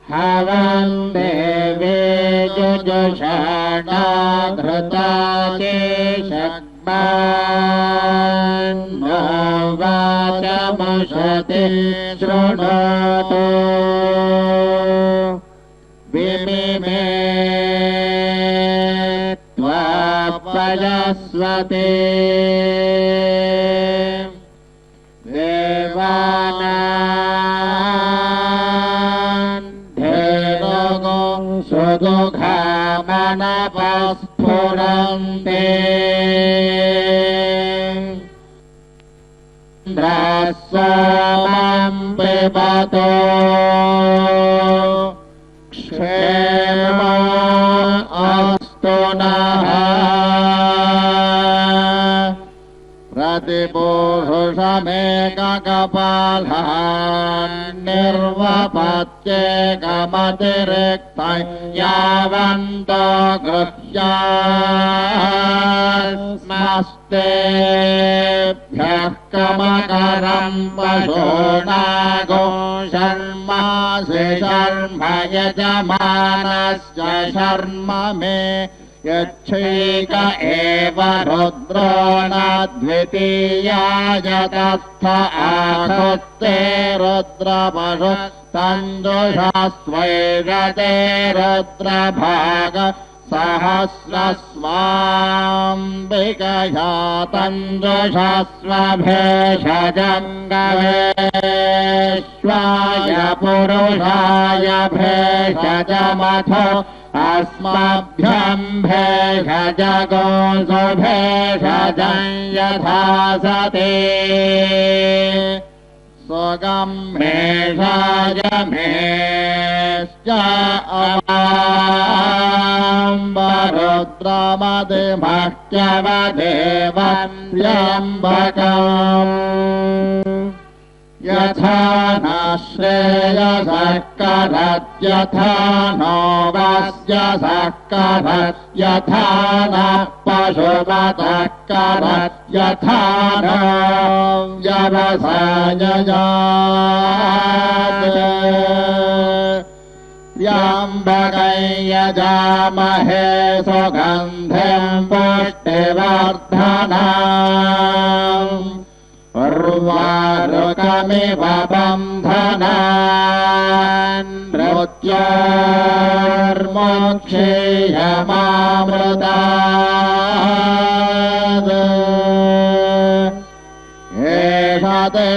हवं देवे जुजुषाणा धृता केशग्मान्नो वाचमुषते शृणोतु विमिमे त्वापयस्वते देवानां देवगो सुदुघामनपस्फुरन्ते इंद्रस्वमं पिबतो क्षेमा अस्तु नः प्रतिपुरुषमेककपालान् निर्वपत्येकमतिरिक्तं यावन्तो गृह्यास्मस्तेभ्यः कमकरं पशूनागो शर्मासि शर्म यजमानस्य शर्म मे यच्छैक एव रुद्रो न द्वितीयाय तस्थ आहुस्ते रुद्रपशु तन्दुषस्वैरते रुद्रभाग सहस्रस्वाम्बिकया तन्दुषस्वभेषजङ्गवेश्वाय पुरुषाय भेषजमथो अस्मभ्यं भेषजगोऽसु भेषजं यथा सते स्वगं भेषज मेश्च अम्बरुद्रमदिभक्त्यवदेवत्यम्बकम् यथा न श्रेयसः करत्यथा नो वस्यसः करत्यथा न पशुपतः करत्यथा न व्यवसाययात् त्र्यम्बकं यजामहे सुगन्धिं पुष्टिवर्धनम् उर्वारुकमिव बन्धनान् मृत्योर्मोक्षेयमामृतात् एष ते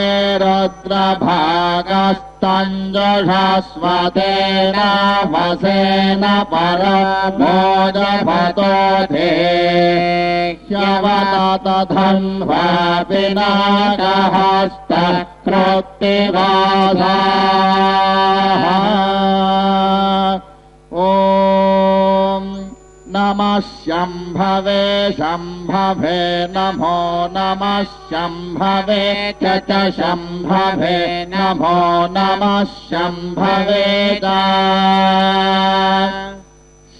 रुद्रभागस्तञ्जुषस्वतेन वसेन परमोजभतो ह्यवततधन्वा पिनाकहस्तकृत्तिवासाः ॐ नमः शम्भवे शम्भवे नमो नमः शम्भवे च शम्भवे नमो नमः शम्भवे च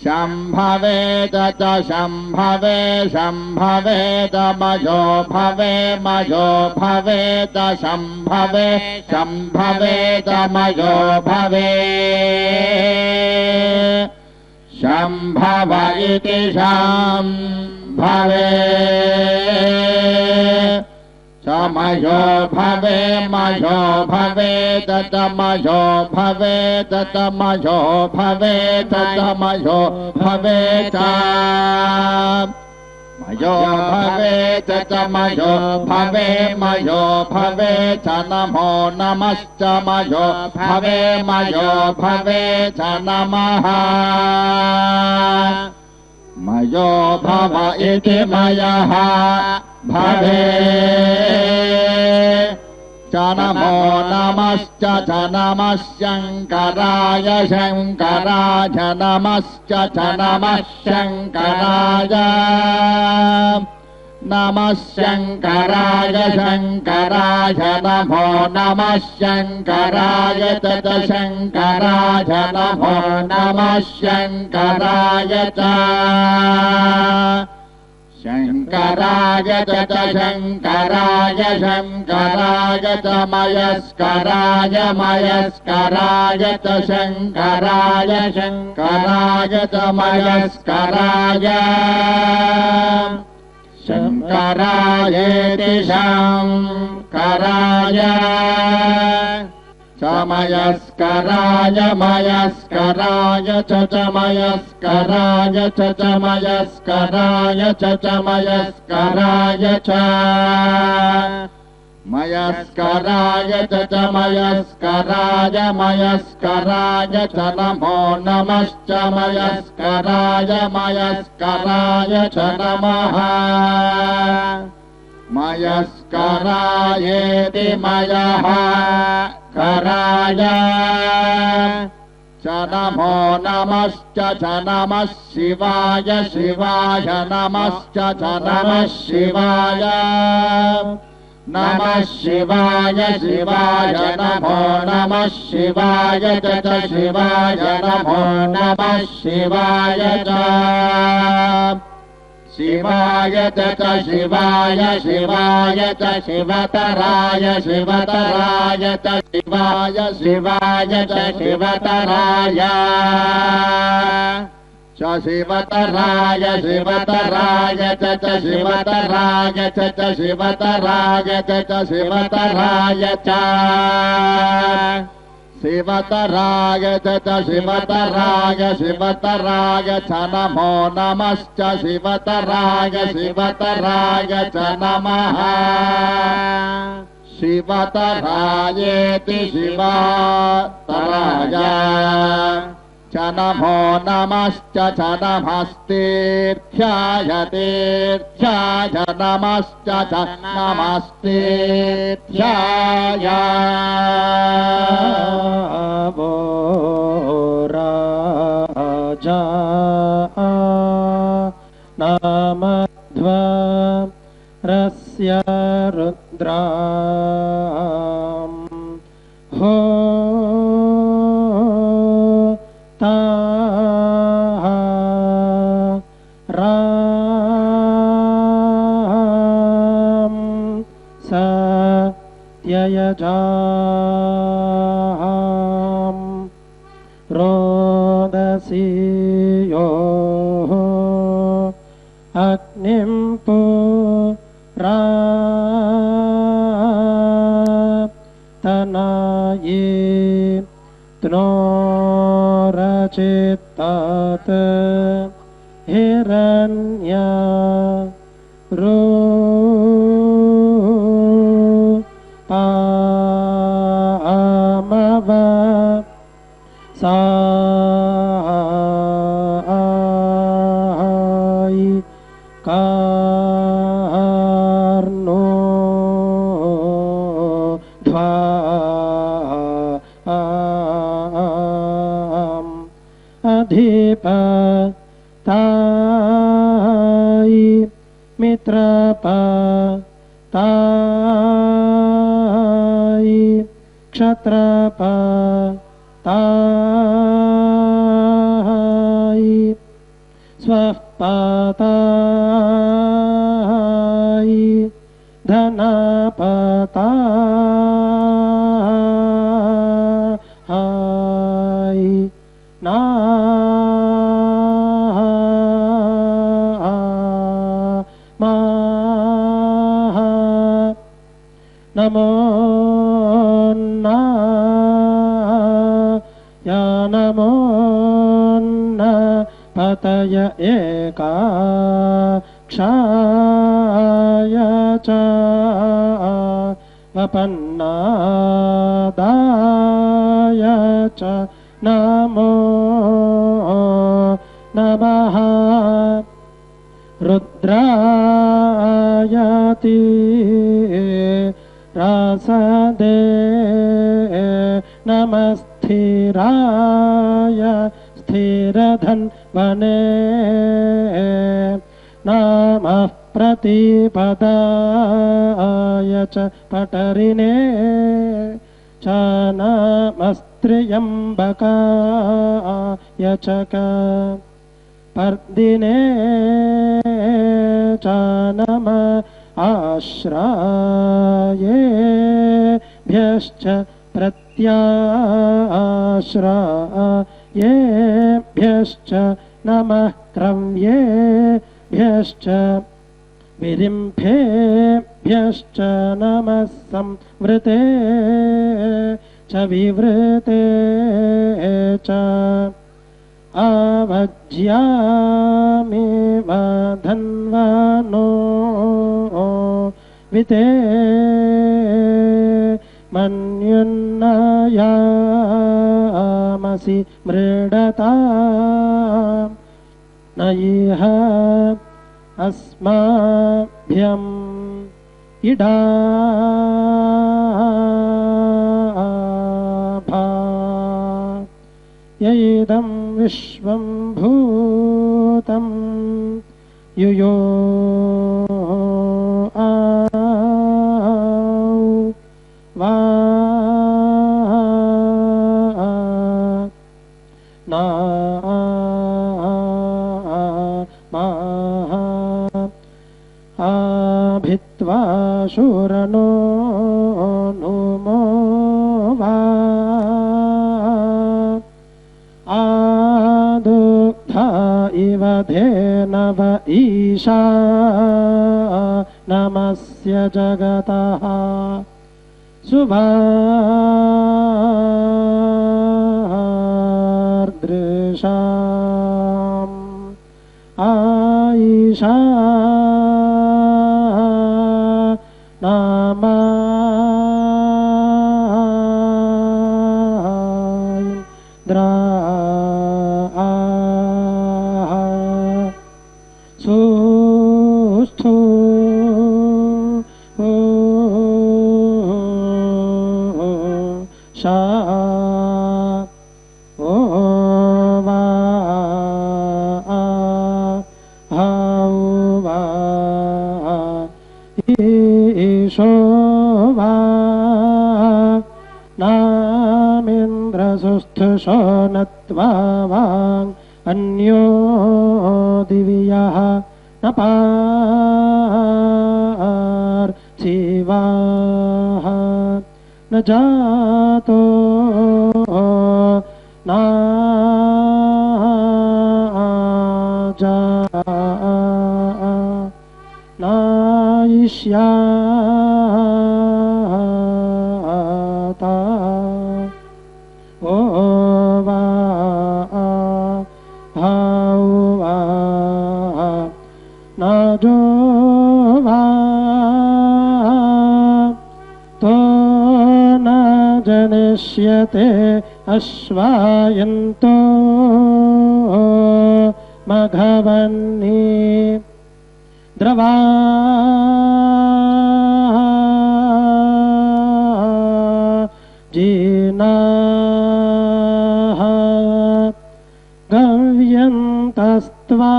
शम्भवे च शम्भवे शम्भवे च मयो भवे च शम्भवे शम्भवे च मयो भवे शम्भव इति शम्भवे समयो भवे ततमयो भवे ततमयो भवे ततमयो भवे च मयो भवे ततमयो भवे मयो भवे च नमो नमश्च मयो भवे च नमः मयो भव इति मयः भवे च नमो नमश्च च नमः शङ्कराय शङ्कराय नमश्च च नमः शङ्कराय नमः शङ्कराय शङ्कराय नमो नमः शङ्कराय तत शङ्कराय नमो नमः शङ्कराय च शङ्कराय च शङ्कराय शङ्कराय च मयस्कराय मयस्कराय च शङ्कराय शङ्कराय च मयस्कराय शङ्करायेति शङ्कराय मयस्कराय मयस्कराय च मयस्कराय च मयस्कराय च मयस्कराय च मयस्कराय च मयस्कराय मयस्कराय च नमो नमश्च मयस्कराय मयस्कराय च नमः मयस्करायेति मयः कराय च नमो नमश्च च नमः शिवाय शिवाय नमश्च च नमः शिवाय नमः शिवाय शिवाय नमो नमः शिवाय च शिवाय नमो नमः शिवाय च शिवाय च शिवाय शिवाय च शिवतराय शिवतराय च शिवाय शिवाय च शिवतराय च शिवतराय शिवतराय च शिवतराय च शिवतराय च शिवतराय च शिवतराय च शिवतराय शिवतराय च नमो नमश्च शिवतराय शिवतराय च नमः शिवतरायेति शिवतराय च नमो नमश्च च नमस्तीर्थ्याय तीर्थ्याय नमश्च च नमस्तीर्थ्याय वो राजा नामध्वा रस्य रुद्रा हो यजाम रोदसी यो अग्निं पुरातनाये तनोरचित्तात हिरण्या साई कार्नो ध्वा अधिपताई मित्रपताई क्षत्रपताई स्वपताई धनपताई नमो या नमो पतय एका क्षाय च वपन्नादाय च नमो नमः रुद्रायति रासदे नमस्थिराय स्थिरधन्वने नमः प्रतिपदाय च पटरिणे च नमस्त्र्यम्बकाय च पर्दिने च नमः आश्रयेभ्यश्च प्रत्याश्रयेभ्यश्च नमः क्रव्येभ्यश्च विरिम्फेभ्यश्च नमः संवृते च विवृते च आवज्यामेव धन्वनो विते मन्युन्नयामसि मृडता न इह अस्माभ्यम् इडाभा यैदं विश्वं भूतं युयो वा ना भित्वा शूरनो नुमो वा आदुग्धा इव धेनव ईशा नमस्य जगतः शुभार्दृशाम् आईशा नामान्द्रा सुस्थो शा ओ वा हौ वा ईशो वा नामिन्द्रसुस्थुषो नत्वा वाङ् अन्यो दिव्यः न पार्थिवाः न जातो नायिष्याता ओ वा हौ वा नाजो वा तो न जनिष्यते अश्वायन्तो मघवन्नि द्रवा जीनाः गव्यन्तस्त्वा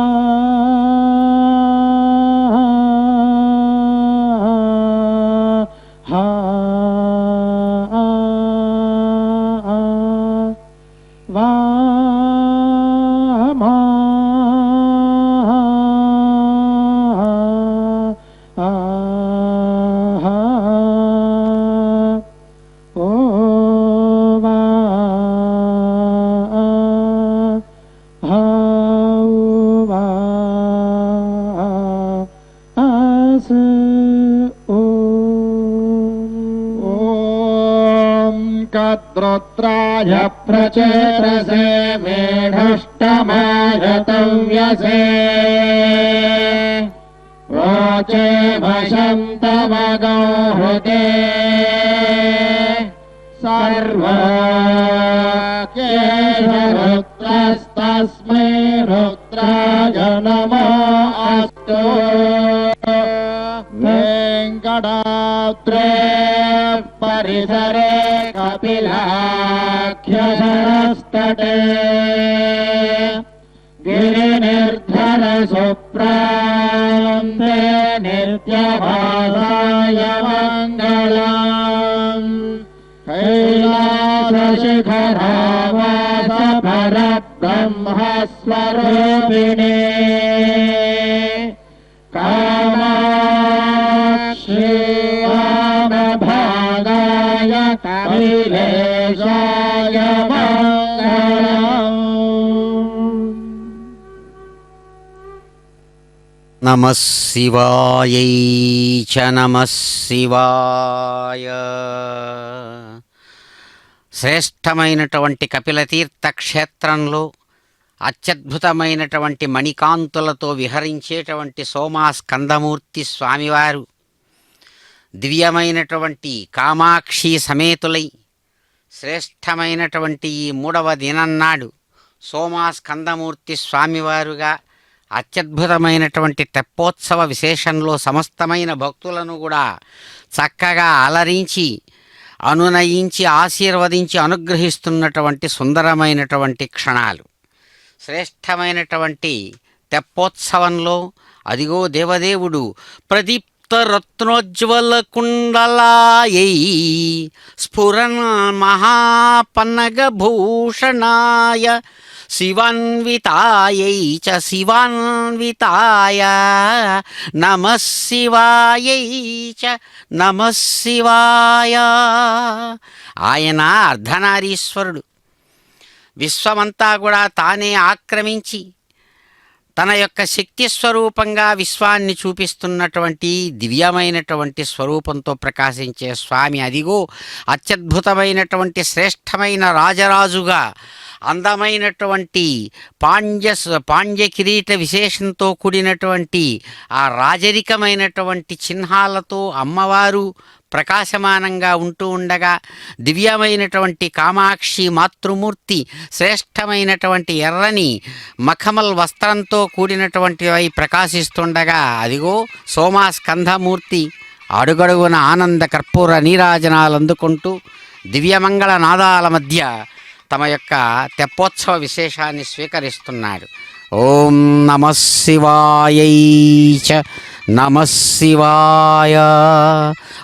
कद्रुत्राय प्रचेतसे मेढष्टमाय तव्यसे वाचे भशन्तमगौहृते सर्वकेशरुद्रस्तस्मै रुद्राय नमो अस्तु वेङ्कटाद्रे परिसरे कपिलाख्यशरस्तटे गिरिनिर्धर सुप्रान्ते नित्यभासाय मङ्गलम् कैलासशिखरावास परब्रह्मस्वरूपिणे కపిలేశాయ మంగళం. నమః శివాయై చ నమః శివాయ. శ్రేష్టమైనటువంటి కపిలతీర్థ క్షేత్రంలో అత్యద్భుతమైనటువంటి మణికాంతులతో విహరించేటువంటి సోమాస్కందమూర్తి స్వామివారు దివ్యమైనటువంటి కామాక్షి సమేతులై శ్రేష్టమైనటువంటి ఈ 3వ దినన్నాడు సోమాస్కందమూర్తి స్వామివారుగా అత్యద్భుతమైనటువంటి తెప్పోత్సవ విశేషంలో సమస్తమైన భక్తులను కూడా చక్కగా అలరించి అనునయించి ఆశీర్వదించి అనుగ్రహిస్తున్నటువంటి సుందరమైనటువంటి క్షణాలు. శ్రేష్టమైనటువంటి తెప్పోత్సవంలో అదిగో దేవదేవుడు ప్రదీప్తరత్నోజ్వల కుండలాయై స్ఫురన్ మహాపన్నగభూషణాయ శివాన్వితాయై చ శివాన్వితాయ నమః శివాయై చ నమః శివాయ. ఆయన అర్ధనారీశ్వరుడు. విశ్వమంతా కూడా తానే ఆక్రమించి తన యొక్క శక్తి స్వరూపంగా విశ్వాన్ని చూపిస్తున్నటువంటి దివ్యమైనటువంటి స్వరూపంతో ప్రకాశించే స్వామి అదిగో అత్యద్భుతమైనటువంటి శ్రేష్టమైన రాజరాజుగా అందమైనటువంటి పాండ్య కిరీట విశేషంతో కూడినటువంటి ఆ రాజరికమైనటువంటి చిహ్నాలతో అమ్మవారు ప్రకాశమానంగా ఉంటూ ఉండగా దివ్యమైనటువంటి కామాక్షి మాతృమూర్తి శ్రేష్టమైనటువంటి ఎర్రని మఖమల్ వస్త్రంతో కూడినటువంటి ప్రకాశిస్తుండగా అదిగో సోమాస్కందమూర్తి అడుగడుగున ఆనంద కర్పూర నీరాజనాలు అందుకుంటూ దివ్యమంగళ నాదాల మధ్య తమ యొక్క తెప్పోత్సవ విశేషాన్ని స్వీకరిస్తున్నాడు. ఓం నమః శివాయై చ నమః శివాయ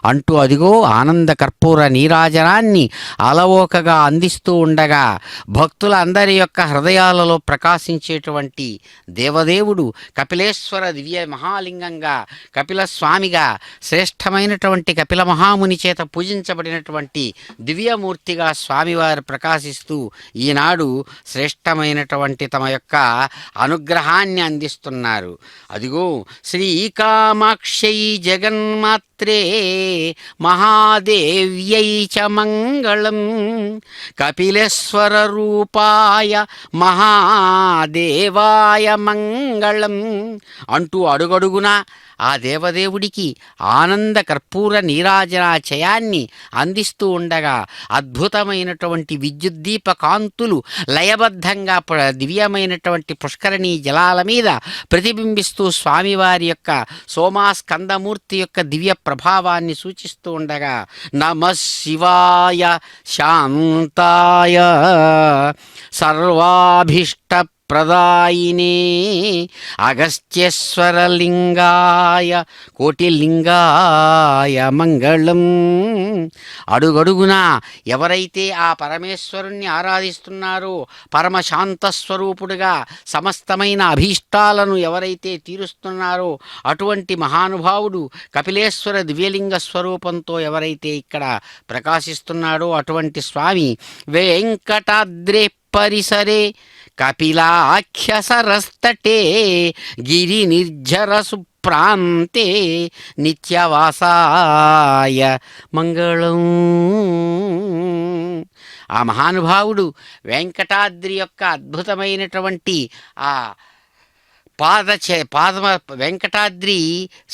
అంటూ అదిగో ఆనంద కర్పూర నీరాజనాన్ని అలవోకగా అందిస్తూ ఉండగా భక్తులందరి యొక్క హృదయాలలో ప్రకాశించేటువంటి దేవదేవుడు కపిలేశ్వర దివ్య మహాలింగంగా కపిలస్వామిగా శ్రేష్టమైనటువంటి కపిల మహాముని చేత పూజించబడినటువంటి దివ్యమూర్తిగా స్వామివారు ప్రకాశిస్తూ ఈనాడు శ్రేష్టమైనటువంటి తమ యొక్క అనుగ్రహాన్ని అందిస్తున్నారు. అదిగో శ్రీ కామాక్షై జగన్మాత్రే మహాదేవ్యై చ మంగళం కపిలేశ్వర రూపాయ మహాదేవాయ మంగళం అంటూ అడుగడుగునా ఆ దేవదేవుడికి ఆనంద కర్పూర నీరాజనాచయాన్ని అందిస్తూ ఉండగా అద్భుతమైనటువంటి విద్యుద్దీప కాంతులు లయబద్ధంగా దివ్యమైనటువంటి పుష్కరిణీ జలాల మీద ప్రతిబింబిస్తూ స్వామివారి యొక్క సోమాస్కందమూర్తి యొక్క దివ్య ప్రభావాన్ని సూచిస్తూ ఉండగా నమః శివాయ శాంతాయ సర్వాభీష్ట ప్రదాయినే అగస్త్యేశ్వరలింగాయ కోటిలింగాయ మంగళం. అడుగడుగునా ఎవరైతే ఆ పరమేశ్వరుణ్ణి ఆరాధిస్తున్నారో పరమశాంతస్వరూపుడుగా సమస్తమైన అభీష్టాలను ఎవరైతే తీరుస్తున్నారో అటువంటి మహానుభావుడు కపిలేశ్వర దివ్యలింగ స్వరూపంతో ఎవరైతే ఇక్కడ ప్రకాశిస్తున్నాడో అటువంటి స్వామి వెంకటాద్రి పరిసరే కపిలాఖ్యసరస్తటే గిరి నిర్జర సుప్రాంతే నిత్యవాసాయ మంగళం. ఆ మహానుభావుడు వెంకటాద్రి యొక్క అద్భుతమైనటువంటి ఆ పాద వెంకటాద్రి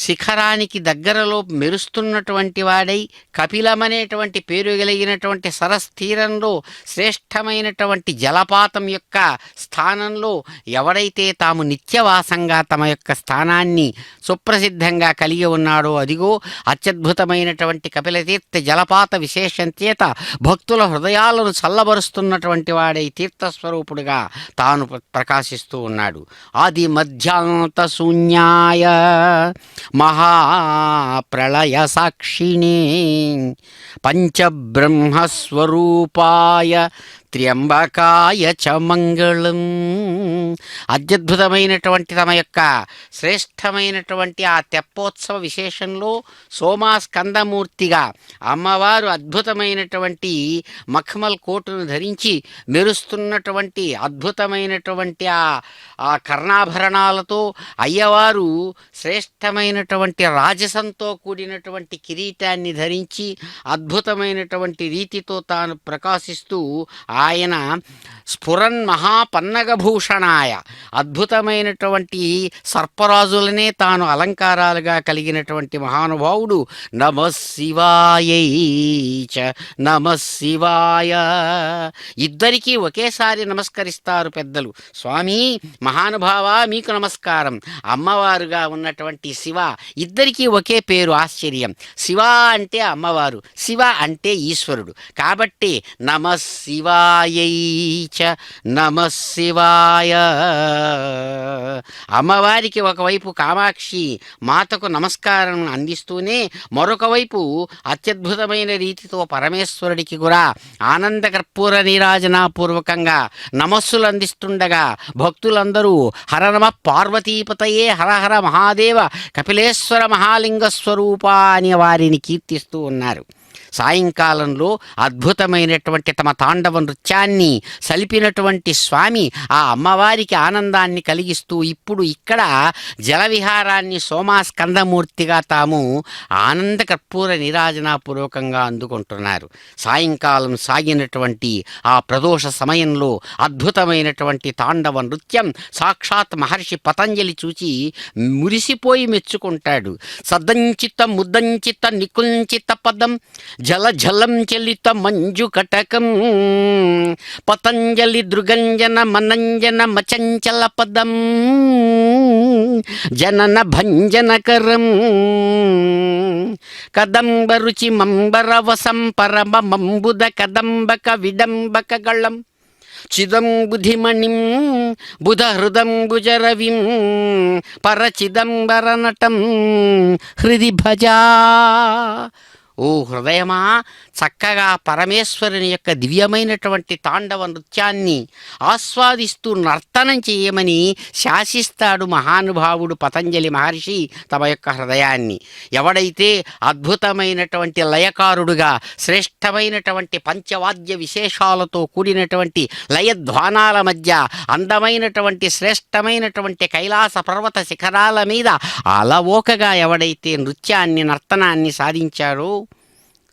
శిఖరానికి దగ్గరలో మెరుస్తున్నటువంటి వాడై కపిలమనేటువంటి పేరు కలిగినటువంటి సరస్థీరంలో శ్రేష్టమైనటువంటి జలపాతం యొక్క స్థానంలో ఎవడైతే తాము నిత్యవాసంగా తమ యొక్క స్థానాన్ని సుప్రసిద్ధంగా కలిగి ఉన్నాడో అదిగో అత్యద్భుతమైనటువంటి కపిలతీర్థ జలపాత విశేషం చేత భక్తుల హృదయాలను చల్లబరుస్తున్నటువంటి వాడై తీర్థస్వరూపుడుగా తాను ప్రకాశిస్తూ ఉన్నాడు. ఆది మధ్యాంత శూన్యాయ మహాప్రళయ సాక్షిణే పంచబ్రహ్మస్వరూపాయ త్ర్యంబకాయ చ మంగళం. అత్యద్భుతమైనటువంటి తమ యొక్క శ్రేష్టమైనటువంటి ఆ తెప్పోత్సవ విశేషంలో సోమాస్కందమూర్తిగా అమ్మవారు అద్భుతమైనటువంటి మఖమల్ కోటును ధరించి మెరుస్తున్నటువంటి అద్భుతమైనటువంటి ఆ కర్ణాభరణాలతో, అయ్యవారు శ్రేష్టమైనటువంటి రాజసంతో కూడినటువంటి కిరీటాన్ని ధరించి అద్భుతమైనటువంటి రీతితో తాను ప్రకాశిస్తూ ఆయన స్ఫురన్ మహాపన్నగభూషణాయ, అద్భుతమైనటువంటి సర్పరాజులనే తాను అలంకారాలుగా కలిగినటువంటి మహానుభావుడు. నమః శివాయై చ నమః శివాయ. ఇద్దరికీ ఒకేసారి నమస్కరిస్తారు పెద్దలు. స్వామి మహానుభావ మీకు నమస్కారం. అమ్మవారుగా ఉన్నటువంటి శివ, ఇద్దరికీ ఒకే పేరు. ఆశ్చర్యం. శివ అంటే అమ్మవారు, శివ అంటే ఈశ్వరుడు. కాబట్టి నమః శివాయై చ నమః శివాయ. అమ్మవారికి ఒకవైపు కామాక్షి మాతకు నమస్కారం అందిస్తూనే మరొక వైపు అత్యద్భుతమైన రీతితో పరమేశ్వరుడికి కూడా ఆనంద కర్పూర నీరాజనాపూర్వకంగా నమస్సులు అందిస్తుండగా భక్తులందరూ హర నమ పార్వతీపతయే హర హర మహాదేవ కపిలేశ్వర మహాలింగ స్వరూప అని వారిని కీర్తిస్తూ ఉన్నారు. సాయంకాలంలో అద్భుతమైనటువంటి తమ తాండవ నృత్యాన్ని సలిపినటువంటి స్వామి ఆ అమ్మవారికి ఆనందాన్ని కలిగిస్తూ ఇప్పుడు ఇక్కడ జలవిహారాన్ని సోమాస్కందమూర్తిగా తాము ఆనంద కర్పూర నీరాజనాపూర్వకంగా అందుకుంటున్నారు. సాయంకాలం సాగినటువంటి ఆ ప్రదోష సమయంలో అద్భుతమైనటువంటి తాండవ నృత్యం సాక్షాత్ మహర్షి పతంజలి చూచి మురిసిపోయి మెచ్చుకుంటాడు. సద్దంచిత ముద్దంచిత నికుంచిత పదం జల జలం చలిత మంజు కటకం పతంజలి దృగంజన మనంజన మచంచల పదం జనన భంజనకరం కదంబ రుచి మంబర వసం పరమ మంబుద కదంబక విడంబక గళం చిదంబుధిమణిం బుధహృదంబుజరవిం పరచిదంబర నటం హృది భజా. ఓ హృదయమా, చక్కగా పరమేశ్వరుని యొక్క దివ్యమైనటువంటి తాండవ నృత్యాన్ని ఆస్వాదిస్తూ నర్తనం చేయమని శాసిస్తాడు మహానుభావుడు పతంజలి మహర్షి తమ యొక్క హృదయాన్ని. ఎవడైతే అద్భుతమైనటువంటి లయకారుడుగా శ్రేష్టమైనటువంటి పంచవాద్య విశేషాలతో కూడినటువంటి లయధ్వానాల మధ్య అందమైనటువంటి శ్రేష్టమైనటువంటి కైలాస పర్వత శిఖరాల మీద అలవోకగా ఎవడైతే నృత్యాన్ని నర్తనాన్ని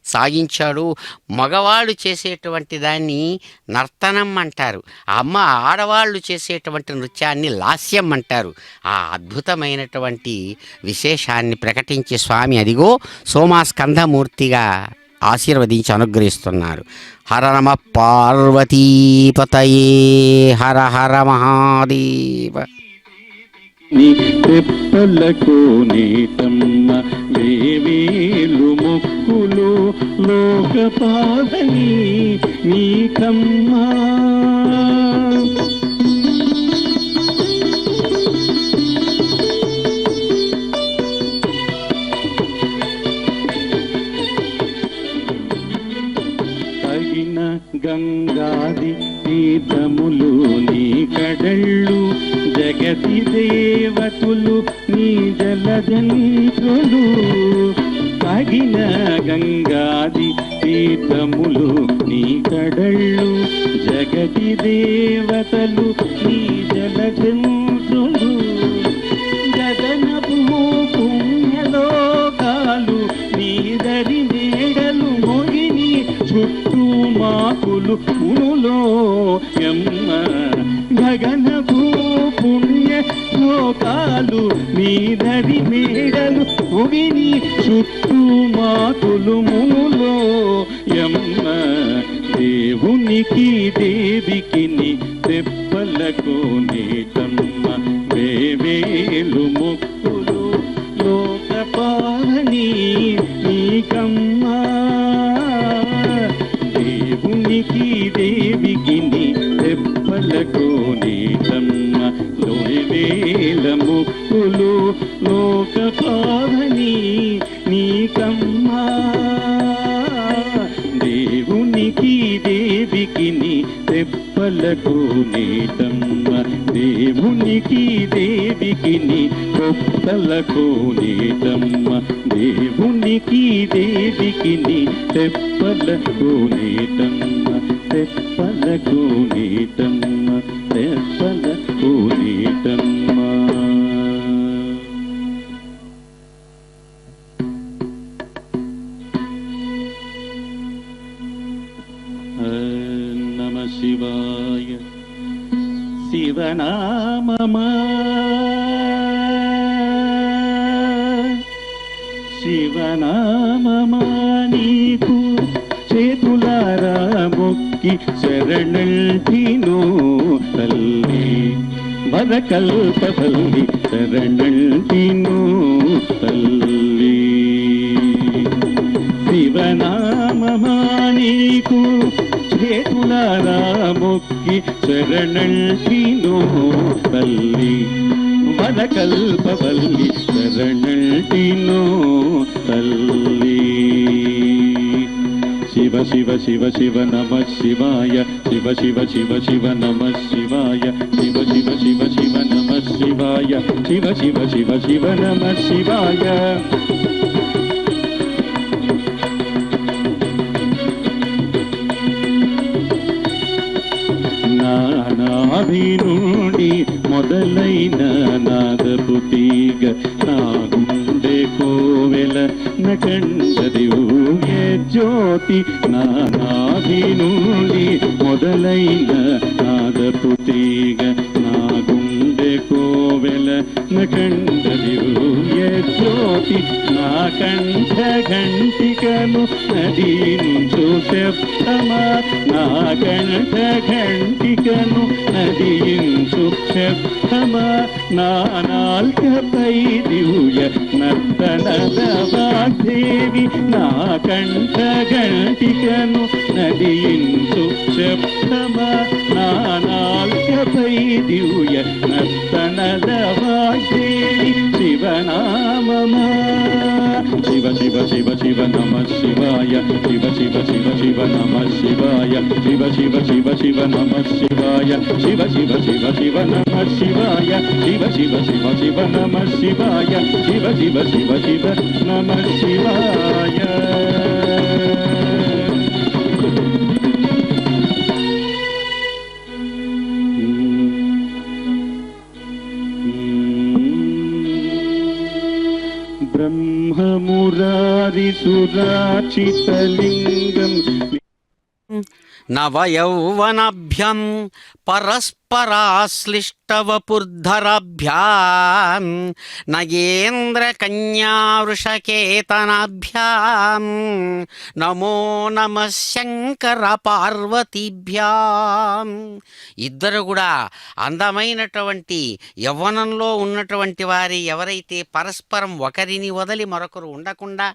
సాగించాడు, మగవాళ్ళు చేసేటువంటి దాన్ని నర్తనం అంటారు, ఆడవాళ్ళు చేసేటువంటి నృత్యాన్ని లాస్యం అంటారు. ఆ అద్భుతమైనటువంటి విశేషాన్ని ప్రకటించే స్వామి అదిగో సోమాస్కందమూర్తిగా ఆశీర్వదించి అనుగ్రహిస్తున్నారు. హర నమ పార్వతీపతయే హర హర మహాదేవ. తెప్పలకు నీతమ్మ వేవేలు మొక్కులు లోకపాలని నీకమ్మా. తగిన గంగాది తీర్థములు నీ కడళ్ళు జగతి దేవతులు నీ జలజంతులు. తగిన గంగాది తీర్థములు నీ కడళ్ళు జగతి దేవతలు నీ జలజంతులు. గగనపు పుణ్యలోకాలు నీ దరి మేడలు మోగిని చుట్టూ మాకులు మునులో ఎమ్మ. గగనపు పుణ్య లోకాలు నీ దరి మేడలు మోగిని చుట్టూ మాకులు మునులో ఎమ్మ. దేవునికి దేవికి తెప్పలకు నీతమ్మ వేవేలు మొక్కులు లోకపాలని నీకమ్మా. దేవునికి దేవికి తెప్పలకు నీతమ్మ వేవేల మొక్కులు లోకపాలని నీకమ్మా. దేవునికి దేవికి తెప్పలకు నీటమ్మ దేవునికి దేవికి కొప్పలకు నీటమ్మ దేవునికి దేవికి తెప్పలకు నీటమ్మ తెప్పలకు నీటమ్మ తెప్పలకు నీటమ్మ. నమ శివాయ. శివనామమా శివనామమా నీకు చేతులారా మొక్కి శరణంటినో తల్లి వరకల్పవల్లి శరణంటినో తల్లి. శివనామమా నీకు చేతులారా మొక్కి శరణంటినో తల్లి వరకల్పవల్లి శరణంటినో తల్లి. శివ శివ శివ శివ నమ శివాయ శివ శివ శివ శివ నమ శివాయ శివ శివ శివ శివ నమ శివాయ శివ శివ శివ శివ నమ శివాయ. నాభి నుండి మొదలైన నాదపు తీగ నా గుండె కోవెల నకండదివ్య జ్యోతి. నాభి నుండి మొదలైన నాదపు తీగ నా గుండె కోవెల నకండదివ్య జ్యోతి. నా కంఠ ఘంటికను నదీంచు శబ్దమా నా కంఠ ఘంటికను నదీంచు శబ్దమా నా నాల్కపై దివ్య నర్తనద వాగ్దేవి నా కంఠ ఘంటికను నదీంచు శబ్దమా నా నాల్కపై దివ్య నర్తనద వాగ్దేవి. శివనామమా శివ శివ శివ శివ నమ శివాయ శివ శివ శివ శివ నమ శివాయ శివ శివ శివ శివ నమ శివాయ శివ శివ శివ శివ నమ శివాయ శివ శివ శివ శివ నమ శివాయ శివ శివ శివ శివ నమ శివాయ. బ్రహ్మమురారిసురాచితలింగం నవయౌవనాభ్యాం పరస్పరాశ్లిష్టవపుర్ధరాభ్యాం నగేంద్రకన్యావృషకేతనాభ్యాం నమో నమః శంకర పార్వతీభ్యాం. ఇద్దరు కూడా అందమైనటువంటి యవ్వనంలో ఉన్నటువంటి వారి ఎవరైతే పరస్పరం ఒకరిని వదిలి మరొకరు ఉండకుండా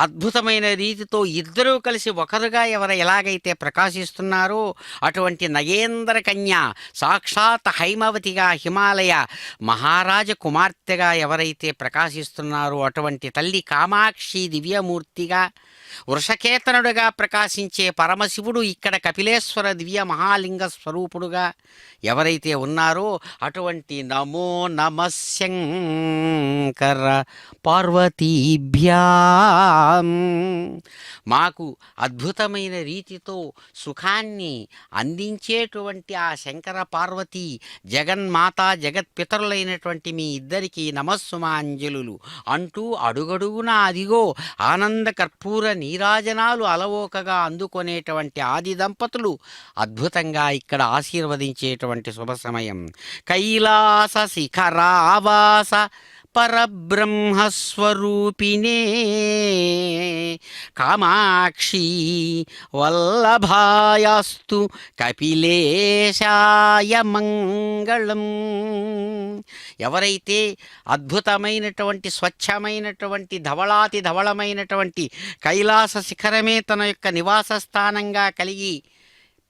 అద్భుతమైన రీతితో ఇద్దరూ కలిసి ఒకరుగా ఎలాగైతే ప్రకాశిస్తున్నారో అటువంటి నగేంద్ర కన్య సాక్షాత్ హైమవతిగా హిమాలయ మహారాజ కుమార్తెగా ఎవరైతే ప్రకాశిస్తున్నారో అటువంటి తల్లి కామాక్షి దివ్యమూర్తిగా వృషకేతనుడుగా ప్రకాశించే పరమశివుడు ఇక్కడ కపిలేశ్వర దివ్య మహాలింగ స్వరూపుడుగా ఎవరైతే ఉన్నారో అటువంటి నమో నమః శంకర పార్వతీభ్యాం. మాకు అద్భుతమైన రీతితో సుఖాన్ని అందించేటువంటి ఆ శంకర పార్వతి జగన్మాత జగత్పితరులైనటువంటి మీ ఇద్దరికీ నమస్సుమాంజలులు అంటూ అడుగడుగునా అదిగో ఆనంద కర్పూర నీరాజనాలు అలవోకగా అందుకునేటువంటి ఆది దంపతులు అద్భుతంగా ఇక్కడ ఆశీర్వదించేటువంటి శుభ సమయం. కైలాస శిఖరావాస పరబ్రహ్మస్వరూపిణే కామాక్షి వల్లభాయాస్తు కపిలేశాయ మంగళం. ఎవరైతే అద్భుతమైనటువంటి స్వచ్ఛమైనటువంటి ధవళాతి ధవళమైనటువంటి కైలాస శిఖరమే తన యొక్క నివాస స్థానంగా కలిగి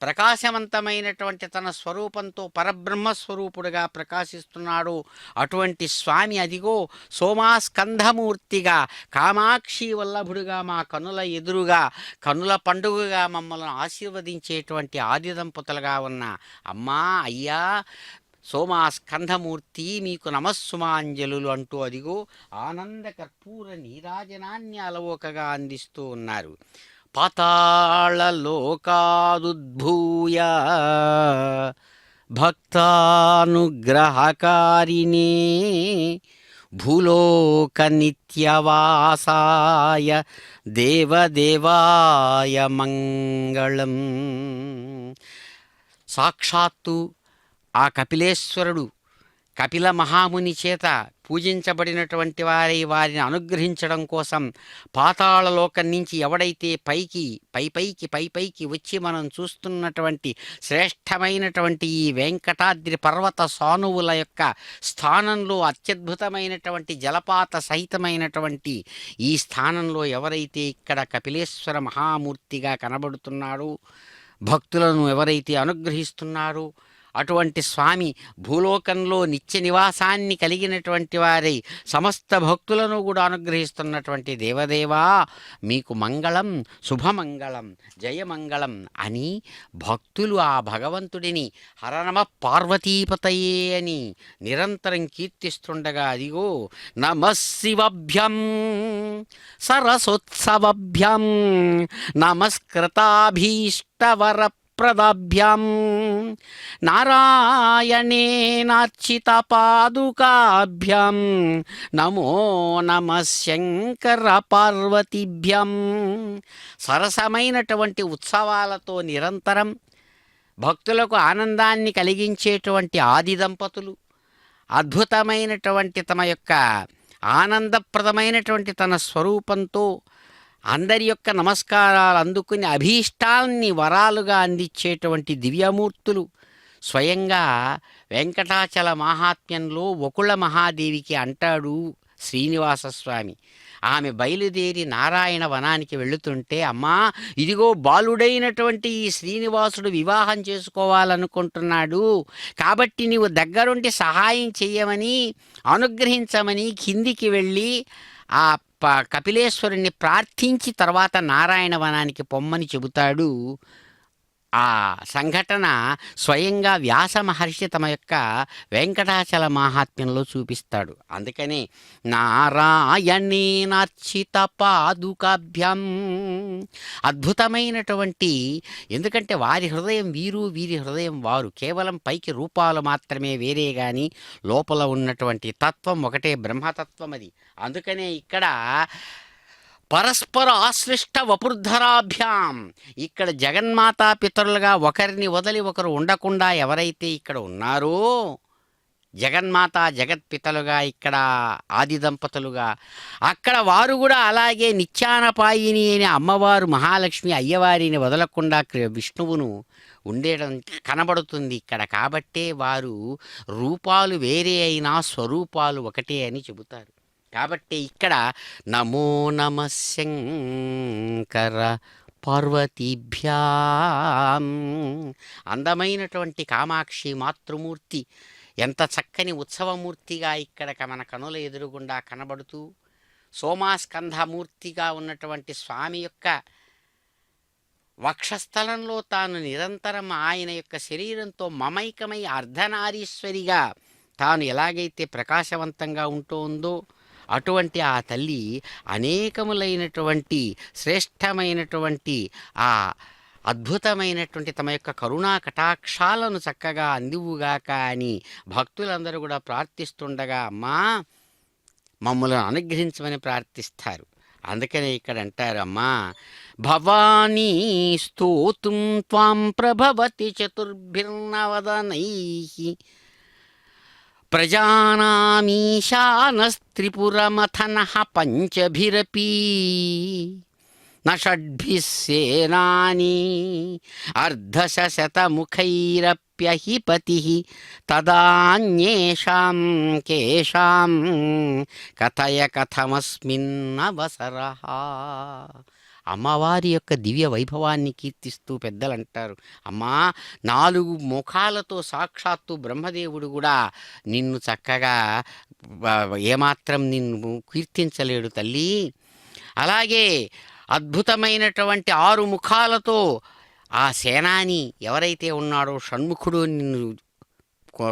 ప్రకాశవంతమైనటువంటి తన స్వరూపంతో పరబ్రహ్మస్వరూపుడుగా ప్రకాశిస్తున్నాడు. అటువంటి స్వామి అదిగో సోమాస్కంధమూర్తిగా కామాక్షి వల్లభుడుగా మా కనుల ఎదురుగా కనుల పండుగగా మమ్మల్ని ఆశీర్వదించేటువంటి ఆది దంపతులుగా ఉన్న అమ్మా అయ్యా సోమాస్కంధమూర్తి మీకు నమస్సుమాంజలులు అంటూ అదిగో ఆనంద కర్పూర నీరాజనాన్ని అలవోకగా అందిస్తూ ఉన్నారు. పాతాళలోకాదుద్భూయ భక్తానుగ్రహకారిణే భూలోక నిత్యవాసాయ దేవదేవాయ మంగళం. సాక్షాత్తు ఆ కపిలేశ్వరుడు కపిల మహాముని చేత పూజించబడినటువంటి వారిని అనుగ్రహించడం కోసం పాతాళలోకం నుంచి ఎవడైతే పైపైకి వచ్చి మనం చూస్తున్నటువంటి శ్రేష్టమైనటువంటి ఈ వెంకటాద్రి పర్వత సానువుల యొక్క స్థానంలో అత్యద్భుతమైనటువంటి జలపాత సహితమైనటువంటి ఈ స్థానంలో ఎవరైతే ఇక్కడ కపిలేశ్వర మహామూర్తిగా కనబడుతున్నాడో భక్తులను ఎవరైతే అనుగ్రహిస్తున్నారో అటువంటి స్వామి భూలోకంలో నిత్య నివాసాన్ని కలిగినటువంటి వారై సమస్త భక్తులను కూడా అనుగ్రహిస్తున్నటువంటి దేవదేవా మీకు మంగళం, శుభమంగళం, జయమంగళం అని భక్తులు ఆ భగవంతుడిని హరనమ పార్వతీపతయే అని నిరంతరం కీర్తిస్తుండగా అదిగో నమశివభ్యం సరసోత్సవభ్యం నమస్కృతాభీష్టవర ప్రదాభ్యాం నారాయణేనార్చిత పాదుకాభ్యాం నమో నమః శంకర పార్వతీభ్యాం. సరసమైనటువంటి ఉత్సవాలతో నిరంతరం భక్తులకు ఆనందాన్ని కలిగించేటువంటి ఆది దంపతులు అద్భుతమైనటువంటి తమ యొక్క ఆనందప్రదమైనటువంటి తన స్వరూపంతో అందరి యొక్క నమస్కారాలు అందుకుని అభీష్టాల్ని వరాలుగా అందించేటువంటి దివ్యమూర్తులు స్వయంగా వెంకటాచల మహాత్మ్యంలో వకుళ మహాదేవికి అంటాడు శ్రీనివాసస్వామి. ఆమె బయలుదేరి నారాయణ వనానికి వెళుతుంటే అమ్మా ఇదిగో బాలుడైనటువంటి ఈ శ్రీనివాసుడు వివాహం చేసుకోవాలనుకుంటున్నాడు కాబట్టి నీవు దగ్గరుండి సహాయం చెయ్యమని అనుగ్రహించమని కిందికి వెళ్ళి ఆ కపిలేశ్వరుణ్ణి ప్రార్థించి తర్వాత నారాయణ వనానికి పొమ్మని చెబుతాడు. ఆ సంఘటన స్వయంగా వ్యాస మహర్షి తమ యొక్క వెంకటాచల మహాత్మ్యంలో చూపిస్తాడు. అందుకనే నారాయణేనార్చిత పాదుకాభ్యాం అద్భుతమైనటువంటి, ఎందుకంటే వారి హృదయం వీరు వీరి హృదయం వారు, కేవలం పైకి రూపాలు మాత్రమే వేరే కానీ లోపల ఉన్నటువంటి తత్వం ఒకటే, బ్రహ్మతత్వం అది. అందుకనే ఇక్కడ పరస్పర ఆశ్లిష్ట వపుర్ధరాభ్యాం ఇక్కడ జగన్మాతా పితరులుగా ఒకరిని వదిలి ఒకరు ఉండకుండా ఎవరైతే ఇక్కడ ఉన్నారో జగన్మాత జగత్పితలుగా ఇక్కడ ఆది దంపతులుగా అక్కడ వారు కూడా అలాగే నిత్యానపాయిని అనే అమ్మవారు మహాలక్ష్మి అయ్యవారిని వదలకుండా విష్ణువును ఉండేయడం కనబడుతుంది ఇక్కడ. కాబట్టే వారు రూపాలు వేరే అయినా స్వరూపాలు ఒకటే అని చెబుతారు. కాబట్టి ఇక్కడ నమో నమః శంకర పార్వతీభ్యాం అందమైనటువంటి కామాక్షి మాతృమూర్తి ఎంత చక్కని ఉత్సవమూర్తిగా ఇక్కడ మన కనుల ఎదురుగుండా కనబడుతూ సోమాస్కంధమూర్తిగా ఉన్నటువంటి స్వామి యొక్క వక్షస్థలంలో తాను నిరంతరం ఆయన యొక్క శరీరంతో మమైకమై అర్ధనారీశ్వరిగా తాను ఎలాగైతే ప్రకాశవంతంగా ఉంటుందో అటువంటి ఆ తల్లి అనేకములైనటువంటి శ్రేష్టమైనటువంటి ఆ అద్భుతమైనటువంటి తమ యొక్క కరుణా కటాక్షాలను చక్కగా అందివుగాక అని భక్తులందరూ కూడా ప్రార్థిస్తుండగా అమ్మా మమ్మల్ని అనుగ్రహించమని ప్రార్థిస్తారు. అందుకనే ఇక్కడ అంటారు అమ్మా భవానీ స్తోతుం త్వాం ప్రభవతి చతుర్భిర్నవదనైః ప్రజానామీశానస్త్రిపురమథనః పంచభిరపీ న షడ్భిः సేనాని అర్ధశతముఖైరప్యహి పతిః తదాన్యేషాం కేషాం కథయ కథమస్మిన్నవసరః. అమ్మవారి యొక్క దివ్య వైభవాన్ని కీర్తిస్తూ పెద్దలు అంటారు, అమ్మా 4 ముఖాలతో సాక్షాత్తు బ్రహ్మదేవుడు కూడా నిన్ను చక్కగా ఏమాత్రం నిన్ను కీర్తించలేడు తల్లి. అలాగే అద్భుతమైనటువంటి 6 ముఖాలతో ఆ సేనాని ఎవరైతే ఉన్నాడో షణ్ముఖుడు నిన్ను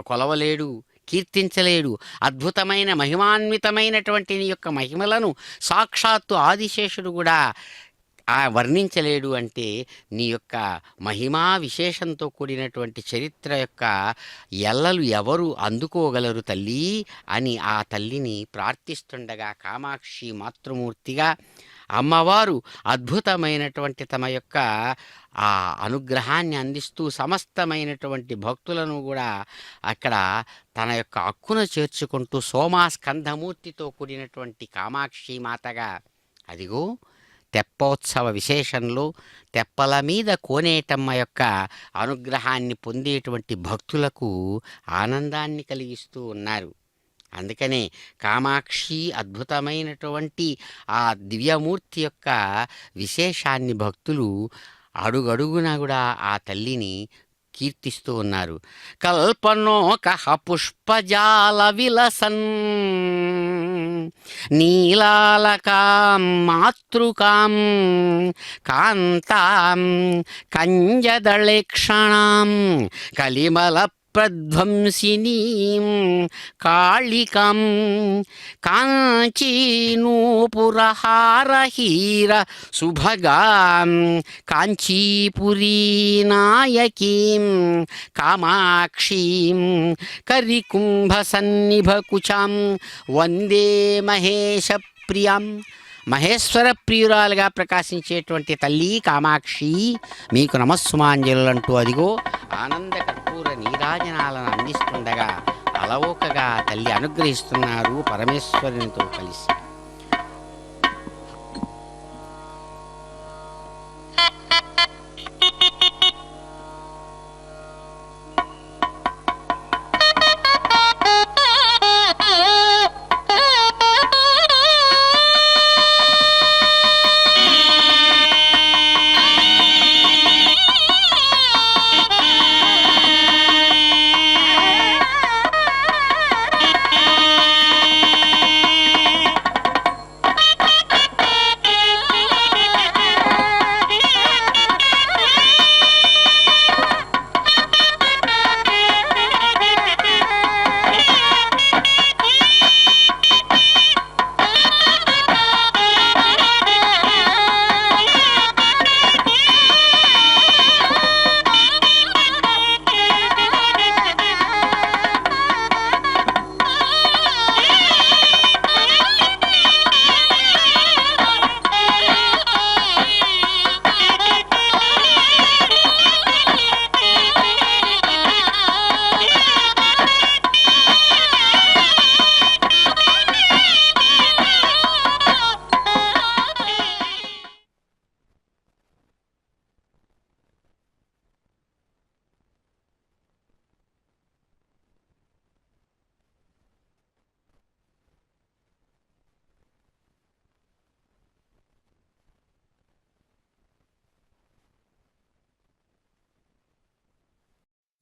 కొలవలేడు, కీర్తించలేడు. అద్భుతమైన మహిమాన్వితమైనటువంటి నీ యొక్క మహిమలను సాక్షాత్తు ఆదిశేషుడు కూడా వర్ణించలేడు. అంటే నీ యొక్క మహిమా విశేషంతో కూడినటువంటి చరిత్ర యొక్క ఎల్లలు ఎవరు అందుకోగలరు తల్లి అని ఆ తల్లిని ప్రార్థిస్తుండగా కామాక్షి మాతృమూర్తిగా అమ్మవారు అద్భుతమైనటువంటి తమ యొక్క ఆ అనుగ్రహాన్ని అందిస్తూ సమస్తమైనటువంటి భక్తులను కూడా అక్కడ తన యొక్క హక్కున చేర్చుకుంటూ సోమాస్కంధమూర్తితో కూడినటువంటి కామాక్షి మాతగా అదిగో తెప్పోత్సవ విశేషంలో తెప్పల మీద కోనేటమ్మ యొక్క అనుగ్రహాన్ని పొందేటువంటి భక్తులకు ఆనందాన్ని కలిగిస్తూ ఉన్నారు. అందుకనే కామాక్షి అద్భుతమైనటువంటి ఆ దివ్యమూర్తి యొక్క విశేషాన్ని భక్తులు అడుగడుగునా కూడా ఆ తల్లిని కీర్తిస్తూ ఉన్నారు. కల్పనోకః పుష్పజాల విలసన్ నీలాలకాం మాతృకాం కాంతాం కంజదళేక్షణాం కలిమల ప్రధ్వంసినీం కాళికాం కాంచీనూపురహారహీర సుభగాం కాంచీపురీనాయకీం కామాక్షీం కరికుంభసన్నిభకుచాం వందే మహేశ ప్రియాం. మహేశ్వర ప్రియురాలుగా ప్రకాశించేటువంటి తల్లి కామాక్షి మీకు నమస్సుమాంజలు అంటూ అదిగో ఆనంద కర్పూర నీరాజనాలను అందిస్తుండగా అలవోకగా తల్లి అనుగ్రహిస్తున్నారు పరమేశ్వరునితో కలిసి.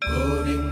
గోవింద